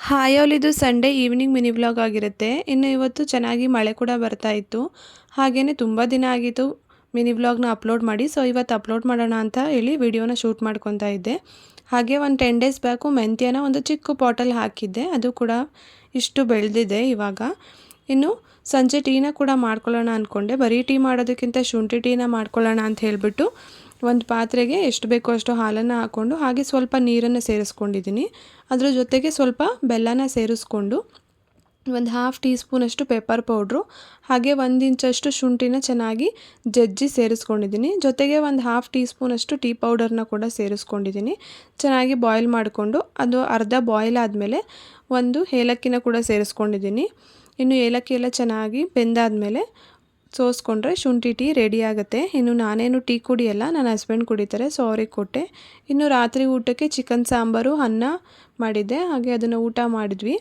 Hi all, ಇದು Sunday evening mini vlog ಆಗಿರುತ್ತೆ. ಇನ್ನು ಇವತ್ತು ಚೆನ್ನಾಗಿ ಮಳೆ ಕೂಡ ಬರ್ತಾ ಇತ್ತು. ಹಾಗೆಯೇ ತುಂಬ ದಿನ ಆಗಿತ್ತು ಮಿನಿ ವ್ಲಾಗ್ನ ಅಪ್ಲೋಡ್ ಮಾಡಿ. ಸೊ ಇವತ್ತು ಅಪ್ಲೋಡ್ ಮಾಡೋಣ ಅಂತ ಹೇಳಿ ವಿಡಿಯೋನ ಶೂಟ್ ಮಾಡ್ಕೊತಾ ಇದ್ದೆ. ಹಾಗೆ ಒಂದು 10 ಡೇಸ್ ಬ್ಯಾಕು ಮೆಂತ್ಯನ ಒಂದು ಚಿಕ್ಕ ಪಾಟಲ್ಲಿ ಹಾಕಿದ್ದೆ. ಅದು ಕೂಡ ಇಷ್ಟು ಬೆಳೆದಿದೆ ಇವಾಗ. ಇನ್ನು ಸಂಜೆ ಟೀನ ಕೂಡ ಮಾಡ್ಕೊಳ್ಳೋಣ ಅಂದ್ಕೊಂಡೆ. ಬರೀ ಟೀ ಮಾಡೋದಕ್ಕಿಂತ ಶುಂಠಿ ಟೀನ ಮಾಡ್ಕೊಳ್ಳೋಣ ಅಂತ ಹೇಳಿಬಿಟ್ಟು ಒಂದು ಪಾತ್ರೆಗೆ ಎಷ್ಟು ಬೇಕೋ ಅಷ್ಟು ಹಾಲನ್ನು ಹಾಕ್ಕೊಂಡು ಹಾಗೆ ಸ್ವಲ್ಪ ನೀರನ್ನು ಸೇರಿಸ್ಕೊಂಡಿದ್ದೀನಿ. ಅದರ ಜೊತೆಗೆ ಸ್ವಲ್ಪ ಬೆಲ್ಲನ ಸೇರಿಸ್ಕೊಂಡು ಒಂದು ½ ಟೀ ಸ್ಪೂನಷ್ಟು ಪೆಪ್ಪರ್ ಪೌಡ್ರು ಹಾಗೆ 1 ಇಂಚಷ್ಟು ಶುಂಠಿನ ಚೆನ್ನಾಗಿ ಜಜ್ಜಿ ಸೇರಿಸ್ಕೊಂಡಿದ್ದೀನಿ. ಜೊತೆಗೆ ಒಂದು ½ ಟೀ ಸ್ಪೂನಷ್ಟು ಟೀ ಪೌಡರ್ನ ಕೂಡ ಸೇರಿಸ್ಕೊಂಡಿದ್ದೀನಿ. ಚೆನ್ನಾಗಿ ಬಾಯ್ಲ್ ಮಾಡಿಕೊಂಡು ಅದು ಅರ್ಧ ಬಾಯ್ಲ್ ಆದಮೇಲೆ ಒಂದು ಏಲಕ್ಕಿನ ಕೂಡ ಸೇರಿಸ್ಕೊಂಡಿದ್ದೀನಿ. ಇನ್ನು ಏಲಕ್ಕಿ ಎಲ್ಲ ಚೆನ್ನಾಗಿ ಬೆಂದಾದಮೇಲೆ ಸೋಸ್ಕೊಂಡ್ರೆ ಶುಂಠಿ ಟೀ ರೆಡಿ ಆಗುತ್ತೆ. ಇನ್ನು ನಾನೇನು ಟೀ ಕುಡಿಯಲ್ಲ, ನನ್ನ ಹಸ್ಬೆಂಡ್ ಕುಡಿತಾರೆ, ಸೊ ಅವ್ರಿಗೆ ಕೊಟ್ಟೆ. ಇನ್ನು ರಾತ್ರಿ ಊಟಕ್ಕೆ ಚಿಕನ್ ಸಾಂಬಾರು, ಅನ್ನ ಮಾಡಿದ್ದೆ, ಹಾಗೆ ಅದನ್ನು ಊಟ ಮಾಡಿದ್ವಿ.